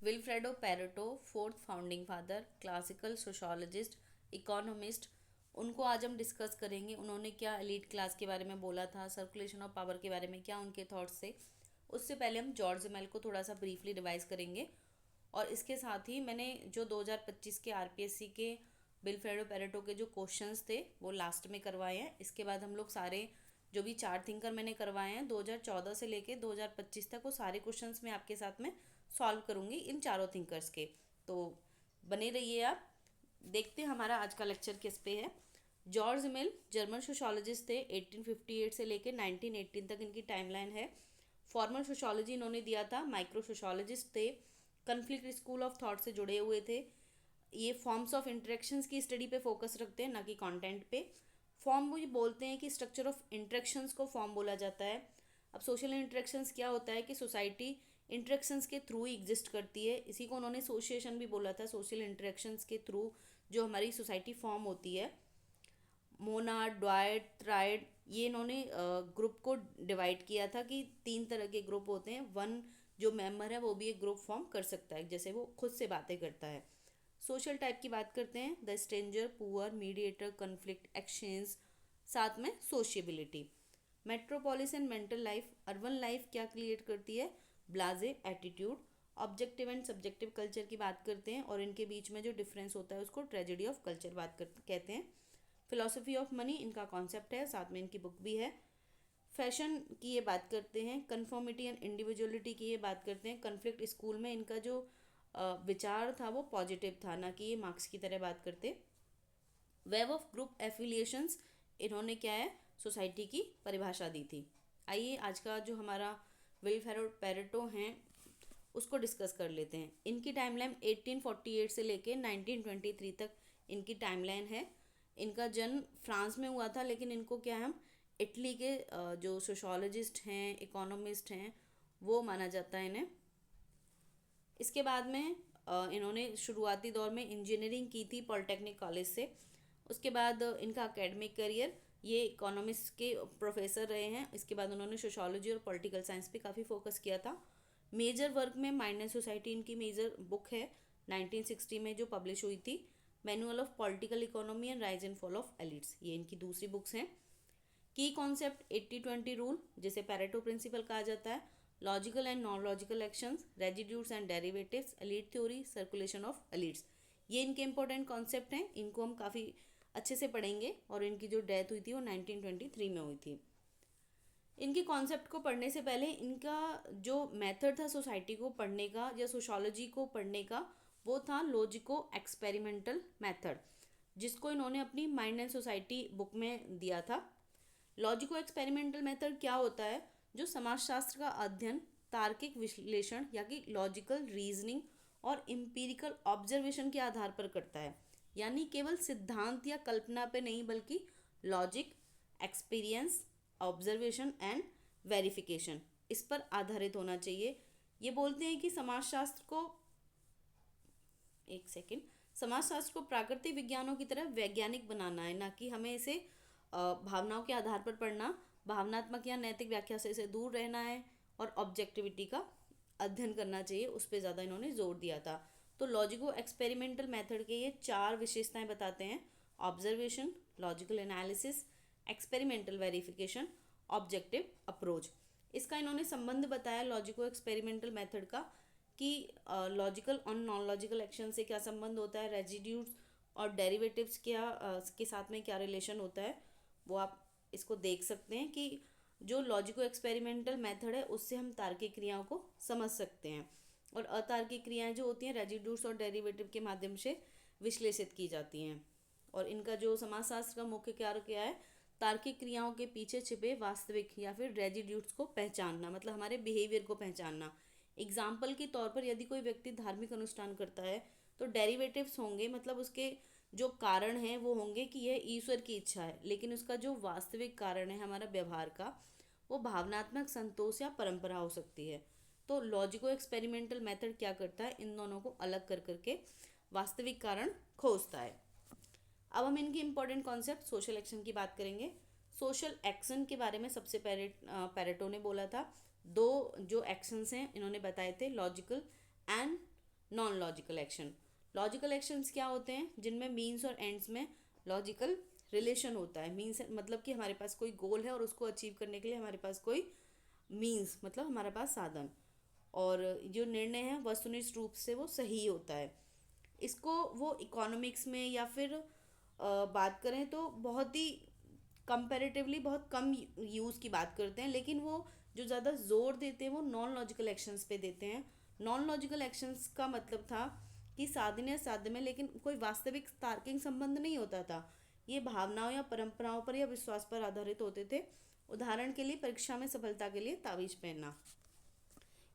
Vilfredo Pareto, fourth founding father, classical sociologist, economist, उनको आज हम डिस्कस करेंगे। उन्होंने क्या एलीट क्लास के बारे में बोला था, सर्कुलेशन ऑफ पावर के बारे में क्या उनके थॉट्स थे। उससे पहले हम जॉर्ज मेल को थोड़ा सा ब्रीफली रिवाइज करेंगे। और इसके साथ ही मैंने जो 2025 के आरपीएससी के विल्फ्रेडो पेरेटो के जो क्वेश्चंस थे वो लास्ट में करवाए हैं। इसके बाद हम लोग सारे जो भी चार थिंकर मैंने करवाए हैं 2014 से लेके 2025 तक, वो सारे क्वेश्चंस मैं आपके साथ में सॉल्व करूँगी इन चारों थिंकर्स के। तो बने रहिए आप। देखते हैं हमारा आज का लेक्चर किस पे है। जॉर्ज मिल जर्मन सोशोलॉजिस्ट थे। 1858 से लेके 1918 तक इनकी टाइमलाइन है। फॉर्मल सोशोलॉजी इन्होंने दिया था। माइक्रो सोशोलॉजिस्ट थे। कन्फ्लिक्ट स्कूल ऑफ थॉट से जुड़े हुए थे। ये फॉर्म्स ऑफ इंटरेक्शंस की स्टडी पे फोकस रखते हैं, ना कि कंटेंट पे। फॉर्म वो ये बोलते हैं कि स्ट्रक्चर ऑफ इंटरेक्शंस को फॉर्म बोला जाता है। अब सोशल इंटरेक्शंस क्या होता है कि सोसाइटी इंटरेक्शंस के थ्रू ही एग्जिस्ट करती है। इसी को उन्होंने एसोसिएशन भी बोला था। सोशल इंटरेक्शंस के थ्रू जो हमारी सोसाइटी फॉर्म होती है। मोनाड, ड्वाइट, ट्राइड, ये इन्होंने ग्रुप को डिवाइड किया था कि तीन तरह के ग्रुप होते हैं। वन जो मेंबर है वो भी एक ग्रुप फॉर्म कर सकता है, जैसे वो खुद से बातें करता है। सोशल टाइप की बात करते हैं। The stranger, poor, mediator, conflict, exchange, साथ में sociability. Metropolis and mental life, urban life क्या क्रिएट करती है? Blase attitude. Objective and subjective culture की बात करते हैं और इनके बीच में जो डिफरेंस होता है उसको ट्रेजेडी ऑफ कल्चर कहते हैं। फिलोसफी ऑफ मनी इनका कॉन्सेप्ट है, साथ में इनकी बुक भी है। फैशन की ये बात करते हैं। कन्फॉर्मिटी एंड इंडिविजुअलिटी की ये बात करते हैं। कन्फ्लिक्ट स्कूल में इनका जो विचार था वो पॉजिटिव था, ना कि ये मार्क्स की तरह बात करते। वेब ऑफ ग्रुप एफिलिएशंस, इन्होंने क्या है सोसाइटी की परिभाषा दी थी। आइए आज का जो हमारा विल्फ्रेडो पेरेटो हैं उसको डिस्कस कर लेते हैं। इनकी टाइमलाइन 1848 से लेके 1923 तक इनकी टाइमलाइन है। इनका जन्म फ्रांस में हुआ था, लेकिन इनको क्या है हम इटली के जो सोशोलॉजिस्ट हैं, इकोनॉमिस्ट हैं, वो माना जाता है इन्हें। इसके बाद में इन्होंने शुरुआती दौर में इंजीनियरिंग की थी पॉलिटेक्निक कॉलेज से। उसके बाद इनका एकेडमिक करियर, ये इकोनॉमिक्स के प्रोफेसर रहे हैं। इसके बाद उन्होंने सोशोलॉजी और पॉलिटिकल साइंस पे काफ़ी फोकस किया था। मेजर वर्क में माइंड एंड सोसाइटी इनकी मेजर बुक है, 1960 में जो पब्लिश हुई थी। Manual of political economy and rise and fall of elites, ये इनकी दूसरी बुक्स हैं। की कॉन्सेप्ट 80-20 रूल, जिसे पैरेटो प्रिंसिपल कहा जाता है। Logical and non logical actions, residues and derivatives, elite theory, circulation of elites, ये इनके इंपॉर्टेंट कॉन्सेप्ट हैं। इनको हम काफ़ी अच्छे से पढ़ेंगे। और इनकी जो डेथ हुई थी वो 1923 में हुई थी। इनके कॉन्सेप्ट को पढ़ने से पहले इनका जो मेथड था सोसाइटी को पढ़ने का या सोशोलॉजी को पढ़ने का, वो था लॉजिको एक्सपेरिमेंटल मेथड, जिसको इन्होंने अपनी माइंड एंड सोसाइटी बुक में दिया था। लॉजिको एक्सपेरिमेंटल मेथड क्या होता है? जो समाजशास्त्र का अध्ययन तार्किक विश्लेषण या कि लॉजिकल रीजनिंग और इम्पीरिकल ऑब्जर्वेशन के आधार पर करता है। यानी केवल सिद्धांत या कल्पना पे नहीं, बल्कि logic, experience, observation and verification, इस पर आधारित होना चाहिए। ये बोलते हैं कि समाजशास्त्र को, एक सेकेंड, समाजशास्त्र को प्राकृतिक विज्ञानों की तरह वैज्ञानिक बनाना है, ना कि हमें इसे भावनाओं के आधार पर पढ़ना, भावनात्मक या नैतिक व्याख्या से इसे दूर रहना है और ऑब्जेक्टिविटी का अध्ययन करना चाहिए, उस पर ज़्यादा इन्होंने जोर दिया था। तो लॉजिको एक्सपेरिमेंटल मेथड के ये चार विशेषताएं बताते हैं: observation, logical analysis, experimental verification, objective approach. इसका इन्होंने संबंध बताया लॉजिको एक्सपेरिमेंटल मेथड का कि लॉजिकल और नॉन लॉजिकल एक्शन से क्या संबंध होता है, रेजिड्यूज और डेरिवेटिव्स क्या के साथ में क्या रिलेशन होता है। वो आप इसको देख सकते हैं कि जो लॉजिको एक्सपेरिमेंटल मेथड है उससे हम तार्किक क्रियाओं को समझ सकते हैं, और अतार्किक क्रियाएं जो होती हैं रेजिड्यूज और डेरिवेटिव के माध्यम से विश्लेषित की जाती हैं। और इनका जो समाजशास्त्र का मुख्य कार्य क्या है? तार्किक क्रियाओं के पीछे छिपे वास्तविक या फिर रेजिड्यूज को पहचानना, मतलब हमारे बिहेवियर को पहचानना। एग्जाम्पल के तौर पर यदि कोई व्यक्ति धार्मिक अनुष्ठान करता है तो डेरिवेटिव्स होंगे, मतलब उसके जो कारण है वो होंगे कि यह ईश्वर की इच्छा है, लेकिन उसका जो वास्तविक कारण है हमारा व्यवहार का, वो भावनात्मक संतोष या परंपरा हो सकती है। तो लॉजिको एक्सपेरिमेंटल मेथड क्या करता है? इन दोनों को अलग कर करके वास्तविक कारण खोजता है। अब हम इनकी इंपॉर्टेंट कॉन्सेप्ट सोशल एक्शन की बात करेंगे। सोशल एक्शन के बारे में सबसे पहले पेरेटो ने बोला था। दो जो एक्शंस हैं इन्होंने बताए थे, logical and non logical action. Logical actions क्या होते हैं? जिनमें मीन्स और एंड्स में लॉजिकल रिलेशन होता है। मीन्स मतलब कि हमारे पास कोई गोल है और उसको अचीव करने के लिए हमारे पास कोई मीन्स मतलब हमारे पास साधन, और जो निर्णय है वस्तुनिष्ठ रूप से वो सही होता है। इसको वो इकोनॉमिक्स में या फिर बात करें तो बहुत ही कंपैरेटिवली बहुत कम यूज़ की बात करते हैं, लेकिन वो जो ज़्यादा जोर देते हैं वो नॉन लॉजिकल एक्शंस पे देते हैं। नॉन लॉजिकल एक्शंस का मतलब था कि साधन या साध्य में लेकिन कोई वास्तविक तार्किक संबंध नहीं होता था। ये भावनाओं या परंपराओं पर या विश्वास पर आधारित होते थे। उदाहरण के लिए परीक्षा में सफलता के लिए ताबीज पहनना।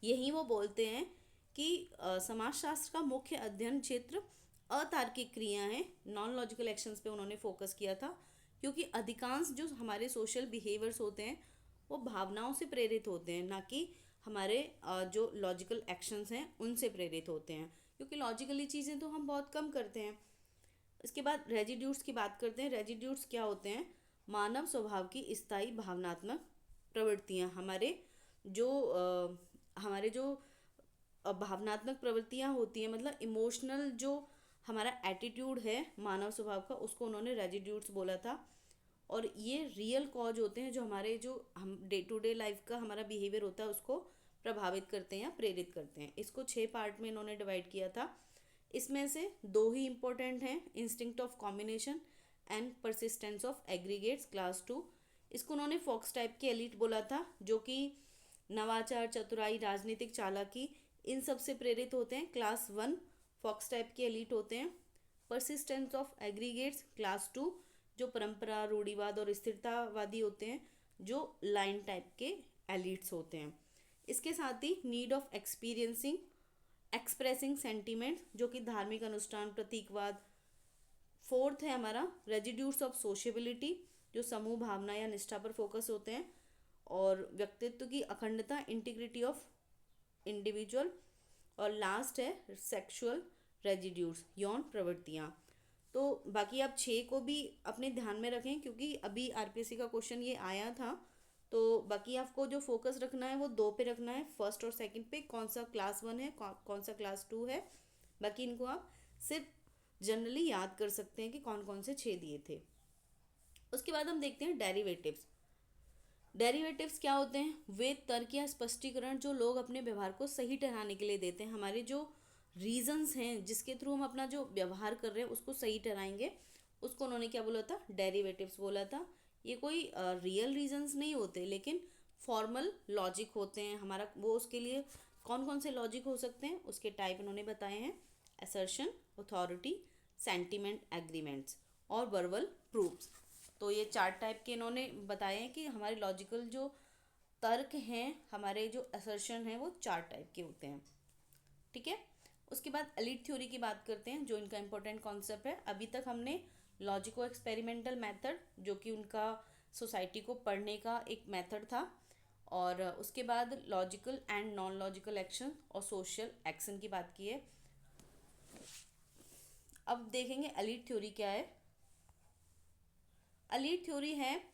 यही वो बोलते हैं कि समाजशास्त्र का मुख्य अध्ययन क्षेत्र अतार्किक क्रिया है। नॉन लॉजिकल एक्शंस पे उन्होंने फोकस किया था, क्योंकि अधिकांश जो हमारे सोशल बिहेवियर्स होते हैं वो भावनाओं से प्रेरित होते हैं, ना कि हमारे जो लॉजिकल एक्शंस हैं उनसे प्रेरित होते हैं, क्योंकि लॉजिकली चीज़ें तो हम बहुत कम करते हैं। इसके बाद रेजिड्यूट्स की बात करते हैं। रेजिड्यूट्स क्या होते हैं? मानव स्वभाव की स्थायी भावनात्मक प्रवृत्तियाँ। हमारे जो भावनात्मक प्रवृत्तियाँ होती हैं, मतलब इमोशनल जो हमारा एटीट्यूड है मानव स्वभाव का, उसको उन्होंने रेजिड्यूट्स बोला था। और ये रियल कॉज होते हैं जो हमारे जो हम डे टू डे लाइफ का हमारा बिहेवियर होता है उसको प्रभावित करते हैं या प्रेरित करते हैं। इसको 6 पार्ट में इन्होंने डिवाइड किया था। इसमें से 2 ही इम्पोर्टेंट हैं, instinct of combination and persistence of aggregates, class 2। इसको उन्होंने फॉक्स टाइप के एलिट बोला था, जो कि नवाचार, चतुराई, राजनीतिक चालाकी, इन सब से प्रेरित होते हैं। क्लास 1 फॉक्स टाइप के एलिट होते हैं। परसिस्टेंस ऑफ एग्रीगेट्स, क्लास 2, जो परंपरा, रूढ़िवाद और स्थिरतावादी होते हैं, जो लाइन टाइप के एलिट्स होते हैं। इसके साथ ही need of experiencing expressing sentiment, जो कि धार्मिक अनुष्ठान, प्रतीकवाद। 4th है हमारा रेजिड्यूट्स ऑफ सोशेबिलिटी, जो समूह भावना या निष्ठा पर फोकस होते हैं। और व्यक्तित्व की अखंडता, इंटीग्रिटी ऑफ इंडिविजुअल। और लास्ट है सेक्सुअल रेजिड्यूट्स, यौन प्रवृत्तियाँ। तो बाकी आप 6 को भी अपने ध्यान में रखें, क्योंकि अभी आरपीएससी का क्वेश्चन ये आया था। तो बाकी आपको जो फोकस रखना है वो 2 पे रखना है, फर्स्ट और सेकंड पे, कौन सा क्लास 1 है कौन सा क्लास 2 है। बाकी इनको आप सिर्फ जनरली याद कर सकते हैं कि कौन कौन से 6 दिए थे। उसके बाद हम देखते हैं डेरिवेटिव्स। डेरिवेटिव्स क्या होते हैं? वे तर्क या स्पष्टीकरण जो लोग अपने व्यवहार को सही ठहराने के लिए देते हैं। हमारे जो रीजंस हैं जिसके थ्रू हम अपना जो व्यवहार कर रहे हैं उसको सही ठहराएंगे, उसको उन्होंने क्या बोला था? डेरिवेटिव्स बोला था। ये कोई रियल रीजंस नहीं होते, लेकिन फॉर्मल लॉजिक होते हैं हमारा। वो उसके लिए कौन कौन से लॉजिक हो सकते हैं उसके टाइप उन्होंने बताए हैं: असर्शन, अथॉरिटी, सेंटिमेंट, एग्रीमेंट्स और वर्बल प्रूफ्स। तो ये 4 टाइप के इन्होंने बताए हैं कि हमारे लॉजिकल जो तर्क हैं, हमारे जो असर्शन हैं, वो 4 टाइप के होते हैं। ठीक है। उसके बाद एलीट थ्योरी की बात करते हैं, जो इनका इंपॉर्टेंट कॉन्सेप्ट है। अभी तक हमने लॉजिको एक्सपेरिमेंटल मेथड, जो कि उनका सोसाइटी को पढ़ने का एक मेथड था, और उसके बाद logical and non logical action और सोशल एक्शन की बात की है। अब देखेंगे एलीट थ्योरी क्या है। एलीट थ्योरी है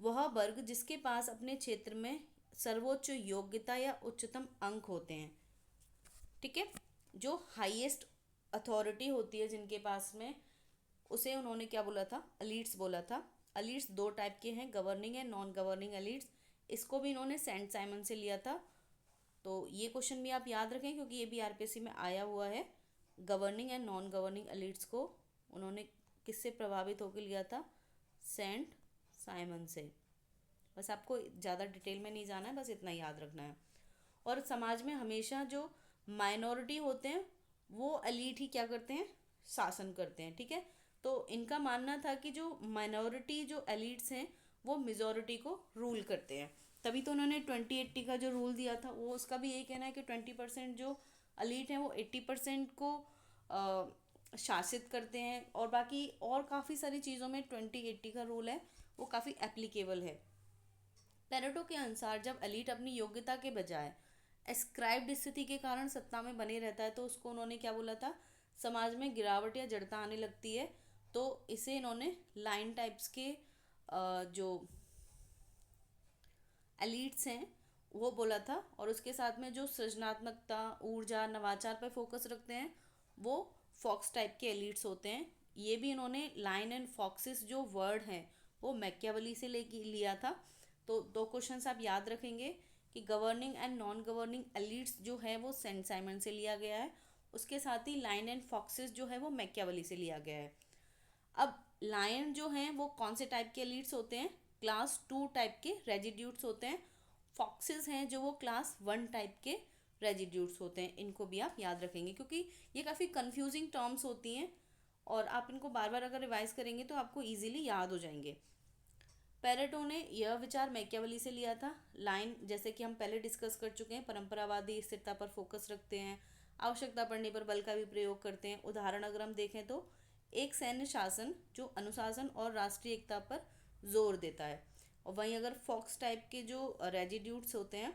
वह वर्ग जिसके पास अपने क्षेत्र में सर्वोच्च योग्यता या उच्चतम अंक होते हैं। ठीक है। जो हाईएस्ट अथॉरिटी होती है जिनके पास में, उसे उन्होंने क्या बोला था? एलीट्स बोला था। एलीट्स 2 टाइप के हैं, governing and non governing elites. इसको भी इन्होंने सेंट साइमन से लिया था। तो ये क्वेश्चन भी आप याद रखें, क्योंकि ये भी आरपीएससी में आया हुआ है। Governing and non governing elites को उन्होंने किससे प्रभावित होकर लिया था? सेंट साइमन से। बस आपको ज़्यादा डिटेल में नहीं जाना है, बस इतना याद रखना है। और समाज में हमेशा जो माइनॉरिटी होते हैं वो एलीट ही क्या करते हैं? शासन करते हैं। ठीक है। तो इनका मानना था कि जो माइनॉरिटी जो एलीट्स हैं वो मेजॉरिटी को रूल करते हैं। तभी तो उन्होंने 2080 का जो रूल दिया था, वो उसका भी यही कहना है कि 20% जो एलीट हैं वो 80% को शासित करते हैं। और बाकी और काफ़ी सारी चीज़ों में 2080 का रूल है वो काफ़ी एप्लीकेबल है। पेरेटो के अनुसार जब एलीट अपनी योग्यता के बजाय एस्क्राइब्ड स्थिति के कारण सत्ता में बने रहता है, तो उसको उन्होंने क्या बोला था? समाज में गिरावट या जड़ता आने लगती है। तो इसे इन्होंने लाइन टाइप्स के जो एलीट्स हैं वो बोला था। और उसके साथ में जो सृजनात्मकता, ऊर्जा, नवाचार पर फोकस रखते हैं वो फॉक्स टाइप के एलिट्स होते हैं। ये भी इन्होंने लाइन एंड फॉक्सिस जो वर्ड हैं वो मैकियावेली से ले लिया था। तो दो क्वेश्चंस आप याद रखेंगे कि governing and non governing elites जो है वो सेंट साइमन से लिया गया है, उसके साथ ही लाइन एंड फॉक्सिस जो है वो मैकियावेली से लिया गया है। अब लायन जो हैं वो कौन से टाइप के एलिट्स होते हैं? क्लास 2 टाइप के रेजिड्यूट्स होते हैं। फॉक्सेस हैं जो वो क्लास 1 टाइप के रेजिड्यूट्स होते हैं। इनको भी आप याद रखेंगे क्योंकि ये काफ़ी कंफ्यूजिंग टर्म्स होती हैं और आप इनको बार बार अगर रिवाइज करेंगे तो आपको इजीली याद हो जाएंगे। पेरेटो ने यह विचार मैकियावेली से लिया था। लाइन जैसे कि हम पहले डिस्कस कर चुके हैं, परंपरावादी स्थिरता पर फोकस रखते हैं, आवश्यकता पड़ने पर बल का भी प्रयोग करते हैं। उदाहरण अगर हम देखें तो एक सैन्य शासन जो अनुशासन और राष्ट्रीय एकता पर जोर देता है। और वहीं अगर फॉक्स टाइप के जो रेजिड्यूट्स होते हैं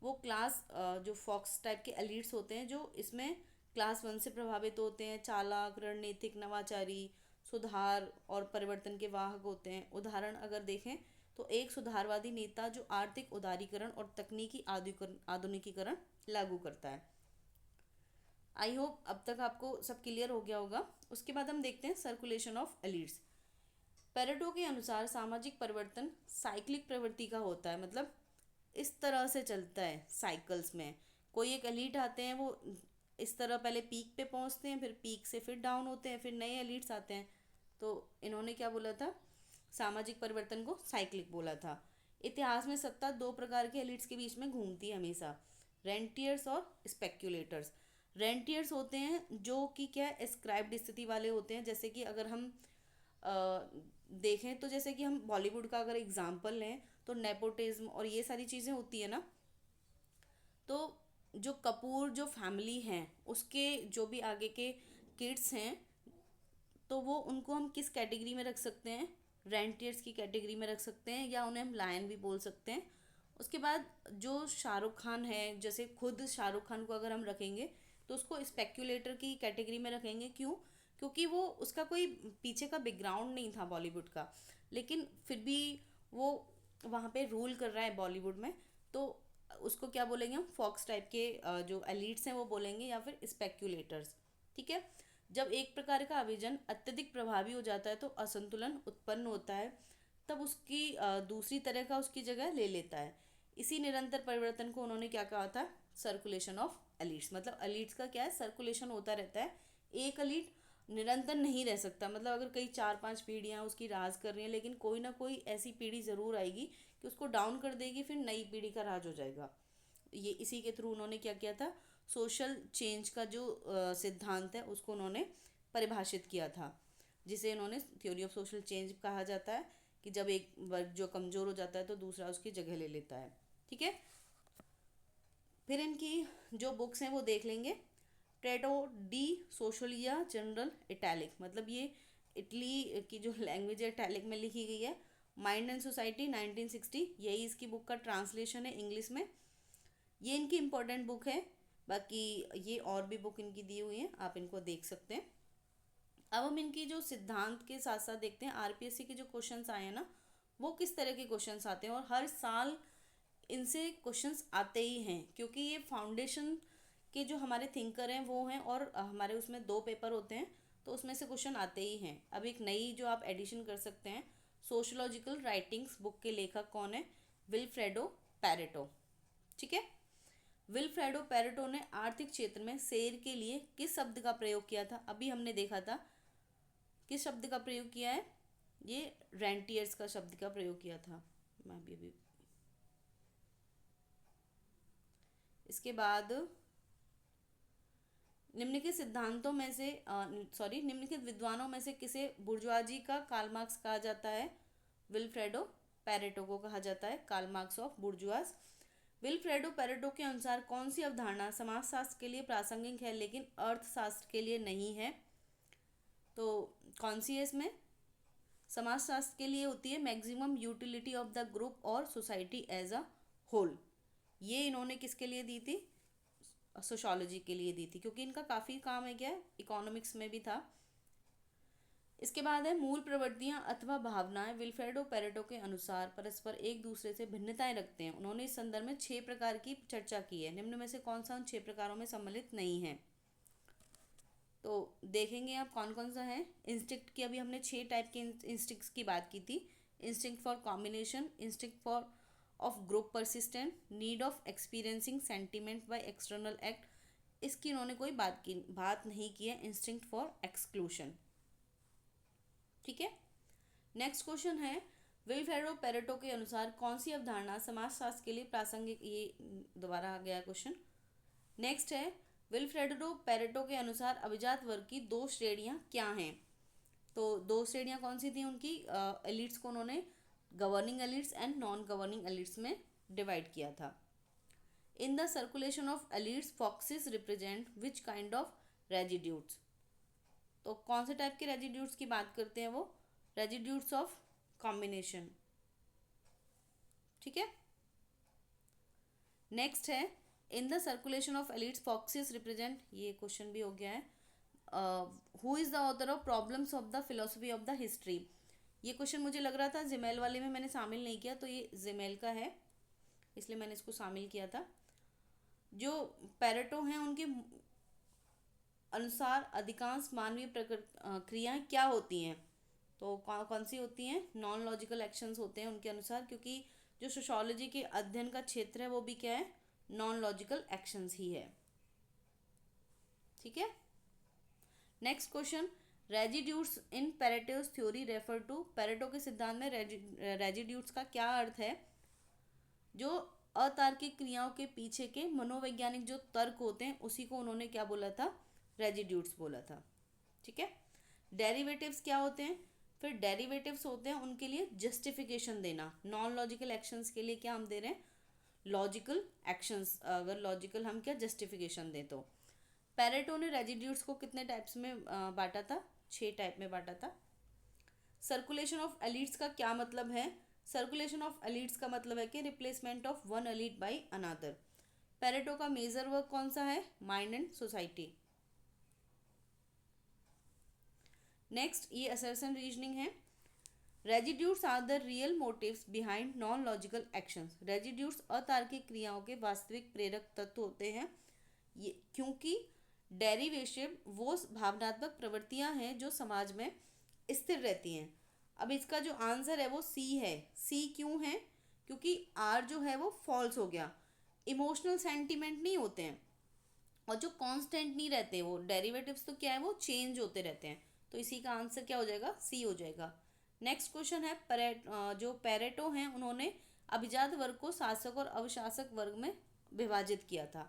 वो क्लास जो फॉक्स टाइप के एलिट्स होते हैं जो इसमें क्लास 1 से प्रभावित होते हैं, चालाक, रणनीतिक, नवाचारी, सुधार और परिवर्तन के वाहक होते हैं। उदाहरण अगर देखें तो एक सुधारवादी नेता जो आर्थिक उदारीकरण और तकनीकी आधुनिकीकरण लागू करता है। आई होप अब तक आपको सब क्लियर हो गया होगा। उसके बाद हम देखते हैं सर्कुलेशन ऑफ एलिट्स। पेरेटो के अनुसार सामाजिक परिवर्तन साइक्लिक प्रवृत्ति का होता है, मतलब इस तरह से चलता है साइकिल्स में। कोई एक एलीट आते हैं वो इस तरह पहले पीक पे पहुंचते हैं, फिर पीक से फिर डाउन होते हैं, फिर नए एलीट्स आते हैं। तो इन्होंने क्या बोला था? सामाजिक परिवर्तन को साइक्लिक बोला था। इतिहास में सत्ता दो प्रकार के एलिट्स के बीच में घूमती है हमेशा, रेंटियर्स और स्पेक्यूलेटर्स। रेंटियर्स होते हैं जो कि क्या एस्क्राइब्ड स्थिति वाले होते हैं। जैसे कि अगर हम देखें तो जैसे कि हम बॉलीवुड का अगर एग्जाम्पल लें तो नेपोटिज्म और ये सारी चीज़ें होती है ना। तो जो कपूर जो फैमिली हैं उसके जो भी आगे के किड्स हैं तो वो उनको हम किस कैटेगरी में रख सकते हैं? रेंटियर्स की कैटेगरी में रख सकते हैं या उन्हें हम लायन भी बोल सकते हैं। उसके बाद जो शाहरुख खान है, जैसे खुद शाहरुख खान को अगर हम रखेंगे तो उसको स्पेक्यूलेटर की कैटेगरी में रखेंगे। क्यों? क्योंकि वो उसका कोई पीछे का बैकग्राउंड नहीं था बॉलीवुड का, लेकिन फिर भी वो वहाँ पे रूल कर रहा है बॉलीवुड में। तो उसको क्या बोलेंगे हम? फॉक्स टाइप के जो एलिट्स हैं वो बोलेंगे या फिर स्पेक्यूलेटर्स। ठीक है। जब एक प्रकार का अभिजन अत्यधिक प्रभावी हो जाता है तो असंतुलन उत्पन्न होता है, तब उसकी दूसरी तरह का उसकी जगह ले लेता है। इसी निरंतर परिवर्तन को उन्होंने क्या कहा था? Circulation of elites. मतलब एलिट्स का क्या है? सर्कुलेशन होता रहता है। एक एलिट निरंतर नहीं रह सकता। मतलब अगर कई 4-5 पीढ़ियाँ उसकी राज कर रही हैं लेकिन कोई ना कोई ऐसी पीढ़ी ज़रूर आएगी कि उसको डाउन कर देगी, फिर नई पीढ़ी का राज हो जाएगा। ये इसी के थ्रू उन्होंने क्या किया था? सोशल चेंज का जो सिद्धांत है उसको उन्होंने परिभाषित किया था, जिसे इन्होंने थ्योरी ऑफ सोशल चेंज कहा जाता है कि जब एक वर्ग जो कमज़ोर हो जाता है तो दूसरा उसकी जगह ले लेता है। ठीक है। फिर इनकी जो बुक्स हैं वो देख लेंगे। ट्रेटो डी सोशलिया जनरल इटैलिक, मतलब ये इटली की जो लैंग्वेज है इटैलिक में लिखी गई है। माइंड एंड सोसाइटी 1960, यही इसकी बुक का ट्रांसलेशन है इंग्लिश में। ये इनकी इम्पोर्टेंट बुक है। बाकी ये और भी बुक इनकी दी हुई हैं, आप इनको देख सकते हैं। अब हम इनकी जो सिद्धांत के साथ साथ देखते हैं आरपीएससी के जो क्वेश्चंस आए हैं ना वो किस तरह के क्वेश्चंस आते हैं। और हर साल इनसे क्वेश्चंस आते ही हैं क्योंकि ये फाउंडेशन के जो हमारे थिंकर हैं वो हैं और हमारे उसमें 2 पेपर होते हैं तो उसमें से क्वेश्चन आते ही हैं। अब एक नई जो आप एडिशन कर सकते हैं, सोशोलॉजिकल राइटिंग्स बुक के लेखक कौन है? Vilfredo Pareto. ठीक है। विल्फ्रेडो पैरेटो ने आर्थिक क्षेत्र में शेर के लिए किस शब्द का प्रयोग किया था? अभी हमने देखा था किस शब्द का प्रयोग किया है? ये रेंटियर्स का शब्द का प्रयोग किया था। मैं अभी इसके बाद निम्नलिखित सिद्धांतों में से निम्नलिखित विद्वानों में से किसे बुर्जुआजी का कार्ल मार्क्स कहा जाता है? विल्फ्रेडो पैरेटो को कहा जाता है Karl Marx of bourgeoisie. Vilfredo Pareto के अनुसार कौन सी अवधारणा समाजशास्त्र के लिए प्रासंगिक है लेकिन अर्थशास्त्र के लिए नहीं है? तो कौन सी है इसमें? समाजशास्त्र के लिए होती है maximum utility of the group और सोसाइटी एज अ होल। ये इन्होंने किसके लिए दी थी? सोशोलॉजी के लिए दी थी, क्योंकि इनका काफ़ी काम है क्या, इकोनॉमिक्स में भी था। इसके बाद है मूल प्रवृत्तियां अथवा भावनाएं विल्फ्रेडो पेरेटो के अनुसार परस्पर एक दूसरे से भिन्नताएं रखते हैं। उन्होंने इस संदर्भ में 6 प्रकार की चर्चा की है। निम्न में से कौन सा उन 6 प्रकारों में सम्मिलित नहीं है? तो देखेंगे आप कौन कौन सा है। इंस्टिंक्ट की अभी हमने 6 टाइप के इंस्टिंक्ट्स की बात की थी। Instinct for combination, instinct for of group persistent, need of experiencing sentiment by external act. इसकी उन्होंने कोई बात नहीं की है। Instinct for exclusion. ठीक है। नेक्स्ट क्वेश्चन है विल्फ्रेडो पेरेटो के अनुसार कौन सी अवधारणा समाजशास्त्र के लिए प्रासंगिक? ये दोबारा आ गया क्वेश्चन। नेक्स्ट है विल्फ्रेडो पेरेटो के अनुसार अभिजात वर्ग की 2 श्रेणियां क्या हैं? तो 2 श्रेणियां कौन सी थी उनकी? एलिट्स को उन्होंने governing elites and non governing elites में डिवाइड किया था। In the circulation of elites foxes represent which kind of residues? तो कौन से टाइप के रेजिड्यूट्स की बात करते हैं वो? रेजिड्यूट्स ऑफ कॉम्बिनेशन। ठीक है। नेक्स्ट है इन the circulation of elites foxes represent, ये क्वेश्चन भी हो गया है। Who is the author of problems of the philosophy of the history? ये क्वेश्चन मुझे लग रहा था जिमेल वाले में मैंने शामिल नहीं किया, तो ये जिमेल का है, इसलिए मैंने इसको शामिल किया था। जो पेरेटो हैं उनके अनुसार अधिकांश मानवीय क्रियाएं क्या होती हैं? तो कौन सी होती हैं? नॉन लॉजिकल एक्शंस होते हैं उनके अनुसार, क्योंकि जो सोशियोलॉजी के अध्ययन का क्षेत्र है वो भी क्या है? नॉन लॉजिकल एक्शंस ही है। ठीक है। Next question, residues in Pareto's theory refer to? Pareto के सिद्धांत में रेजिड्यूट्स का क्या अर्थ है? जो अतार्किक क्रियाओं के पीछे के मनोवैज्ञानिक जो तर्क होते हैं उसी को उन्होंने क्या बोला था? रेजिड्यूट्स बोला था। ठीक है। डेरिवेटिव्स क्या होते हैं? फिर डेरिवेटिव्स होते हैं उनके लिए जस्टिफिकेशन देना। नॉन लॉजिकल एक्शंस के लिए क्या हम दे रहे हैं? Logical actions. अगर लॉजिकल हम क्या जस्टिफिकेशन दें तो। पेरेटो ने रेजिड्यूट्स को कितने टाइप्स में बांटा था? 6 टाइप में बांटा था। सर्कुलेशन ऑफ एलिट्स का क्या मतलब है? सर्कुलेशन ऑफ एलिट्स का मतलब है कि replacement of one elite by another. Pareto का मेजर वर्क कौन सा है? Mind and society. नेक्स्ट, ये असर्शन रीजनिंग है। Residues are the real motives behind non logical actions. Residues अतार्किक क्रियाओं के वास्तविक प्रेरक तत्व होते हैं, ये क्योंकि डेरिवेशन वो भावनात्मक प्रवृत्तियां हैं जो समाज में स्थिर रहती हैं। अब इसका जो आंसर है वो सी है। सी क्यों है? क्योंकि आर जो है वो फॉल्स हो गया। इमोशनल सेंटिमेंट नहीं होते हैं और जो कांस्टेंट नहीं रहते, वो डेरिवेटिव्स तो क्या है वो चेंज होते रहते हैं। तो इसी का आंसर क्या हो जाएगा? सी हो जाएगा। नेक्स्ट क्वेश्चन है जो पेरेटो हैं उन्होंने अभिजात वर्ग को शासक और अवशासक वर्ग में विभाजित किया था।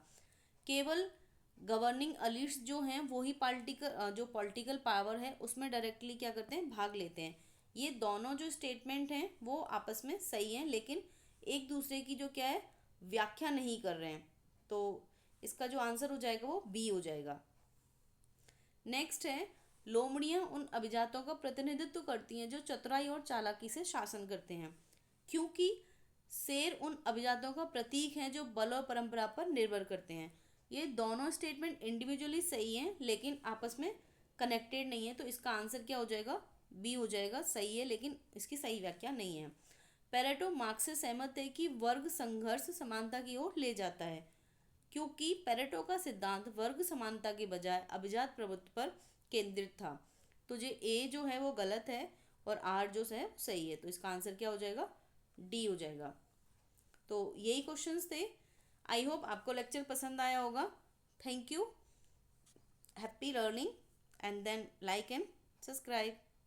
केवल गवर्निंग एलिट्स जो हैं वो ही जो पॉलिटिकल पावर है उसमें डायरेक्टली क्या करते हैं? भाग लेते हैं। ये दोनों जो स्टेटमेंट हैं वो आपस में सही हैं, लेकिन एक दूसरे की जो क्या है व्याख्या नहीं कर रहे हैं। तो इसका जो आंसर हो जाएगा वो बी हो जाएगा। नेक्स्ट है लोमड़ियाँ उन अभिजातों का प्रतिनिधित्व करती हैं जो चतुराई और चालाकी से शासन करते हैं, क्योंकि शेर उन अभिजातों का प्रतीक है जो बल और परंपरा पर निर्भर करते हैं। ये दोनों स्टेटमेंट इंडिविजुअली सही हैं लेकिन आपस में कनेक्टेड नहीं है, तो इसका आंसर क्या हो जाएगा? बी हो जाएगा। सही है लेकिन इसकी सही व्याख्या नहीं है। पेरेटो मार्क्स से सहमत है कि वर्ग संघर्ष समानता की ओर ले जाता है, क्योंकि पेरेटो का सिद्धांत वर्ग समानता के बजाय अभिजात प्रभुत्व पर केंद्रित था। तो जो ए जो है वो गलत है और आर जो है सही है, तो इसका आंसर क्या हो जाएगा? डी हो जाएगा। तो यही क्वेश्चंस थे। आई होप आपको लेक्चर पसंद आया होगा। Thank you. Happy learning and then like and subscribe.